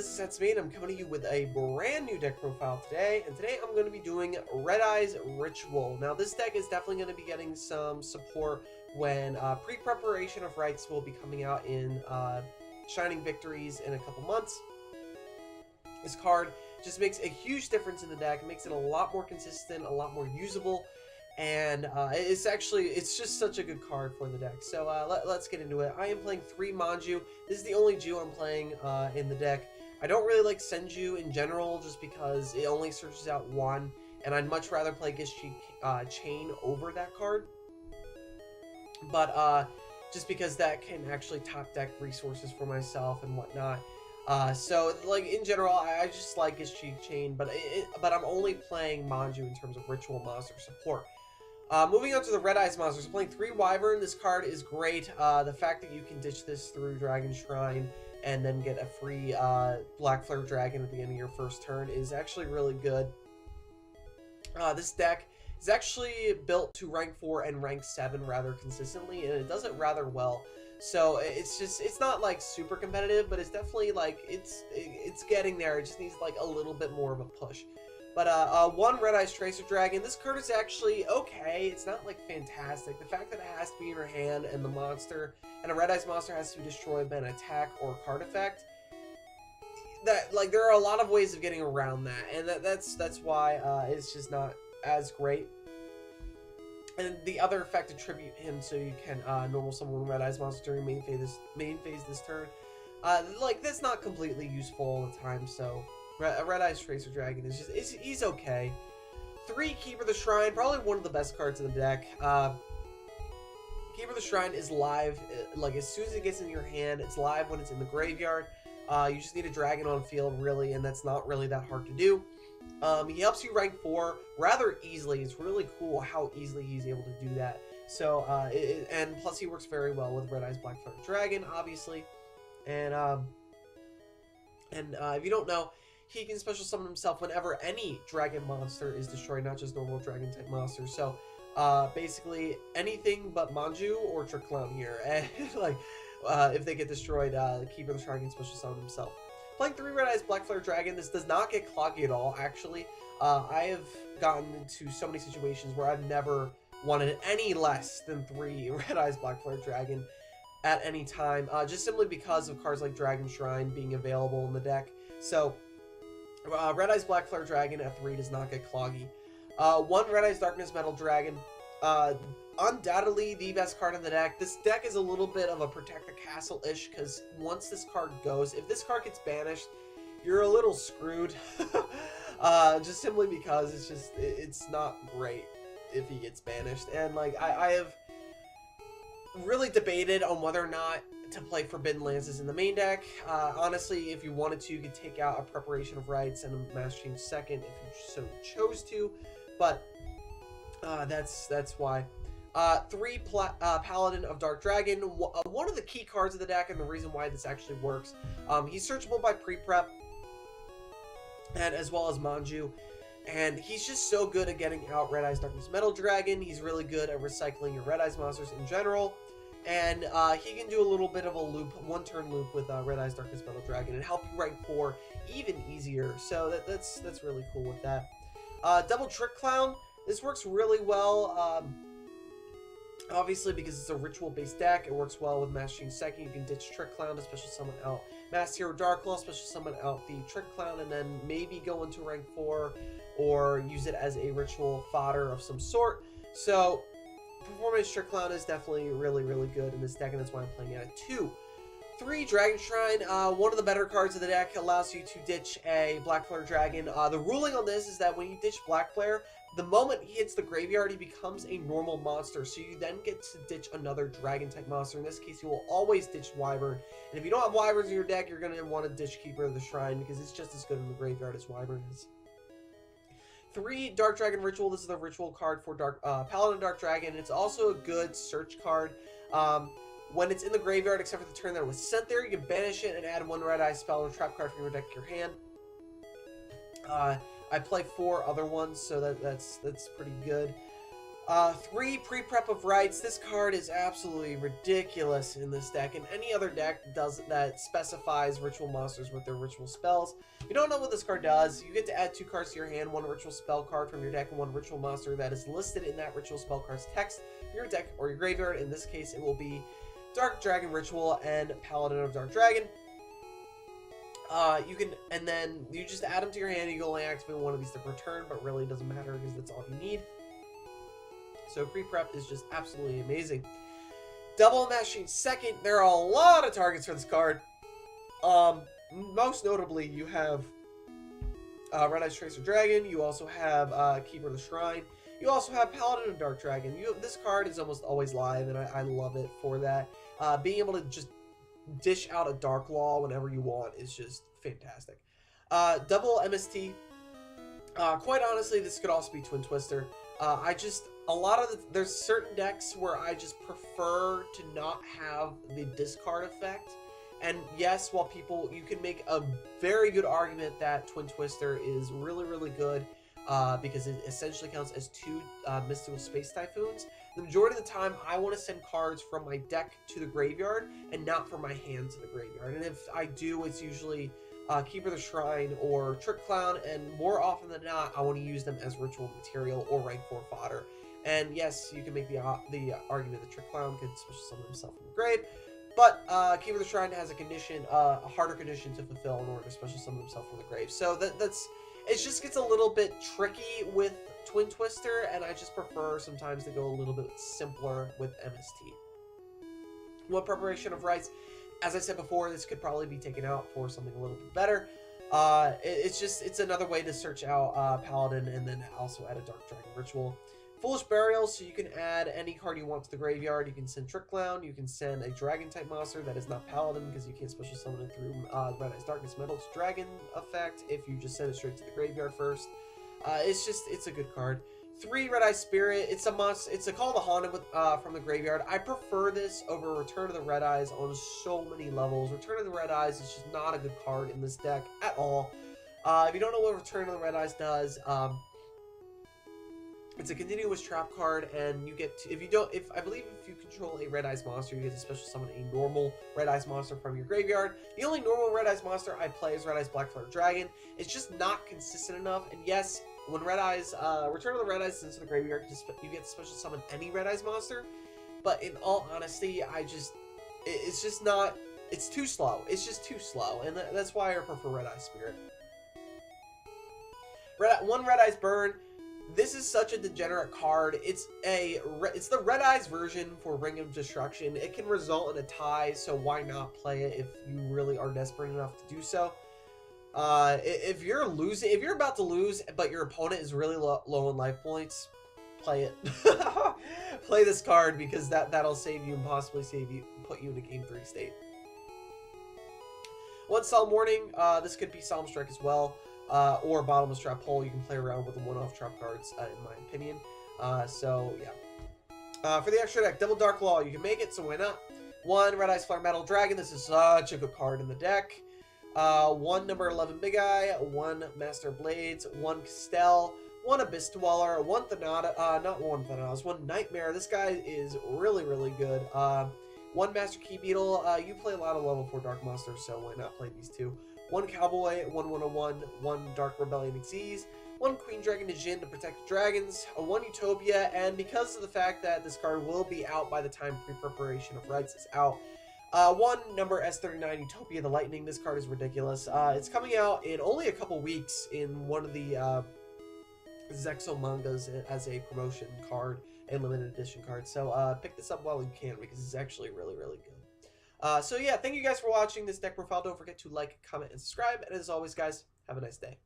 this is Setsubane. I'm coming to you with a brand new deck profile today, and today I'm going to be doing Red Eyes Ritual. Now this deck is definitely going to be getting some support when pre-preparation of rights will be coming out in Shining Victories in a couple months. This card just makes a huge difference in the deck. It makes it a lot more consistent, a lot more usable, and it's just such a good card for the deck. So let's get into it. I am playing 3 Manju. This is the only Ju I'm playing in the deck. I don't really like Senju in general just because it only searches out 1, and I'd much rather play Gishchi Chain over that card. But just because that can actually top deck resources for myself and whatnot. So like in general, I just like Gishchi Chain, but I'm only playing Manju in terms of ritual monster support. Moving on to the Red Eyes monsters, playing 3 Wyvern. This card is great. The fact that you can ditch this through Dragon Shrine and then get a free Black Flare Dragon at the end of your first turn is actually really good. This deck is actually built to rank 4 and rank 7 rather consistently, and it does it rather well. So it's not like super competitive, but it's definitely like it's getting there. It just needs like a little bit more of a push. But 1 Red Eyes Tracer Dragon. This card is actually okay. It's not like fantastic. The fact that it has to be in your hand and the monster and a Red Eyes monster has to be destroyed by an attack or card effect. That like there are a lot of ways of getting around that, and that's why it's just not as great. And the other effect, attribute him so you can normal summon Red Eyes monster during main phase this turn. Like that's not completely useful all the time. So Red Eyes Tracer Dragon is just he's okay. 3 Keeper of the Shrine, probably one of the best cards in the deck. Keeper of the Shrine is live like as soon as it gets in your hand. It's live when it's in the graveyard. You just need a dragon on field really, and that's not really that hard to do. He helps you rank 4 rather easily. It's really cool how easily he's able to do that. So, and plus he works very well with Red Eyes Black Flare Dragon, obviously. And if you don't know, he can special summon himself whenever any dragon monster is destroyed, not just normal dragon type monsters. So, basically anything but Manju or Trick Clown here. And like, if they get destroyed, the Keeper of the Shrine can special summon himself. Playing 3 Red Eyes Black Flare Dragon, this does not get cloggy at all, actually. I have gotten into so many situations where I've never wanted any less than 3 Red Eyes Black Flare Dragon at any time, just simply because of cards like Dragon Shrine being available in the deck. So, Red Eyes Black Flare Dragon at 3 does not get cloggy. 1 Red Eyes Darkness Metal Dragon, undoubtedly the best card in the deck. This deck is a little bit of a Protect the Castle-ish, because once this card goes, if this card gets banished, you're a little screwed. Just simply because it's not great if he gets banished. And like I have really debated on whether or not to play Forbidden Lances in the main deck. Honestly, if you wanted to, you could take out a Preparation of Rights and a Mass Change second if you so chose to, but that's why. 3 Paladin of Dark Dragon, one of the key cards of the deck, and the reason why this actually works. He's searchable by pre-prep, and as well as Manju, and he's just so good at getting out Red Eyes Darkness Metal Dragon. He's really good at recycling your Red Eyes monsters in general, and he can do a little bit of a loop, 1-turn loop with Red Eyes Darkness Metal Dragon and help you rank 4 even easier. So that's really cool with that. Double Trick Clown. This works really well, obviously because it's a ritual-based deck. It works well with Mass Change second. You can ditch Trick Clown to special summon out Mass Hero Darklaw, special summon out the Trick Clown, and then maybe go into rank 4 or use it as a ritual fodder of some sort. So, Performance Trick Clown is definitely really, really good in this deck, and that's why I'm playing it at 2. 3 Dragon Shrine, one of the better cards of the deck, allows you to ditch a Black Flare Dragon. The ruling on this is that when you ditch Black Flare, the moment he hits the graveyard, he becomes a normal monster, so you then get to ditch another dragon-type monster. In this case, you will always ditch Wyvern, and if you don't have Wyverns in your deck, you're going to want to ditch Keeper of the Shrine, because it's just as good in the graveyard as Wyvern is. 3 Dark Dragon Ritual. This is the ritual card for Paladin Dark Dragon. It's also a good search card. When it's in the graveyard, except for the turn that it was sent there, you can banish it and add 1 Red Eye spell or trap card from your deck to your hand. I play 4 other ones, so that's pretty good. 3 pre-prep of rights. This card is absolutely ridiculous in this deck, and any other deck that specifies ritual monsters with their ritual spells. If you don't know what this card does, you get to add 2 cards to your hand, 1 ritual spell card from your deck, and 1 ritual monster that is listed in that ritual spell card's text, your deck or your graveyard. In this case, it will be Dark Dragon Ritual and Paladin of Dark Dragon. And then you just add them to your hand. You can only activate 1 of these to return, but really it doesn't matter because that's all you need. So pre-prep is just absolutely amazing. Double Mashing second. There are a lot of targets for this card. Most notably, you have Red Eyes Tracer Dragon. You also have Keeper of the Shrine. You also have Paladin of Dark Dragon. This card is almost always live, and I love it for that. Being able to just dish out a Dark Law whenever you want is just fantastic. Double MST. Quite honestly, this could also be Twin Twister. There's certain decks where I just prefer to not have the discard effect. And yes, while you can make a very good argument that Twin Twister is really, really good because it essentially counts as 2 Mystical Space Typhoons. The majority of the time, I want to send cards from my deck to the graveyard and not from my hand to the graveyard. And if I do, it's usually Keeper of the Shrine or Trick Clown, and more often than not, I want to use them as ritual material or rank 4 fodder. And yes, you can make the argument that Trick Clown could special summon himself from the grave, but Keeper of the Shrine has a condition, a harder condition to fulfill in order to special summon himself from the grave. So it just gets a little bit tricky with Twin Twister, and I just prefer sometimes to go a little bit simpler with MST. 1 preparation of rights. As I said before, this could probably be taken out for something a little bit better. It's another way to search out Paladin and then also add a Dark Dragon Ritual. Foolish Burial, so you can add any card you want to the graveyard. You can send Trick Clown, you can send a Dragon-type monster that is not Paladin because you can't special summon it through Red Eyes Darkness Metal's Dragon effect if you just send it straight to the graveyard first. It's a good card. 3 Red Eye Spirit. It's a must. It's a Call of the Haunted from the graveyard. I prefer this over Return of the Red Eyes on so many levels. Return of the Red Eyes is just not a good card in this deck at all. If you don't know what Return of the Red Eyes does, it's a continuous trap card, and you get to, I believe if you control a Red Eyes monster, you get to special summon a normal Red Eyes monster from your graveyard. The only normal Red Eyes monster I play is Red Eyes Blackflower Dragon. It's just not consistent enough, and yes, when Red Eyes, Return of the Red Eyes into the graveyard, you get to special summon any Red Eyes monster, but in all honesty, it's just not, it's too slow. It's just too slow, and that's why I prefer Red Eye Spirit. 1 Red Eyes Burn. This is such a degenerate card. It's the Red Eyes version for Ring of Destruction. It can result in a tie, so why not play it if you really are desperate enough to do so? If you're about to lose, but your opponent is really low in life points, play it. Play this card because that'll save you and possibly put you in a Game 3 state. 1 Solemn Warning. This could be Solemn Strike as well. Or Bottomless Trap Hole. You can play around with the one-off trap cards, in my opinion. So, yeah. For the extra deck, Double Dark Law. You can make it, so why not? 1 Red Eyes Flare Metal Dragon. This is such a good card in the deck. 1 number 11 Big Eye. 1 Master Blades. 1 Castell. 1 Abyss Dweller. 1 Thanatos. Not 1 Thanatos. 1 Nightmare. This guy is really, really good. 1 Master Key Beetle. You play a lot of level 4 Dark Monsters, so why not play these 2? 1 Cowboy, 1 101, 1 Dark Rebellion Xyz, 1 Queen Dragon Jin to protect dragons, 1 Utopia, and because of the fact that this card will be out by the time pre-preparation of rights is out, 1 number S39 Utopia the Lightning. This card is ridiculous. It's coming out in only a couple weeks in one of the Zexo mangas as a promotion card and limited edition card. So pick this up while you can because it's actually really, really good. So yeah, thank you guys for watching this deck profile. Don't forget to like, comment, and subscribe. And as always, guys, have a nice day.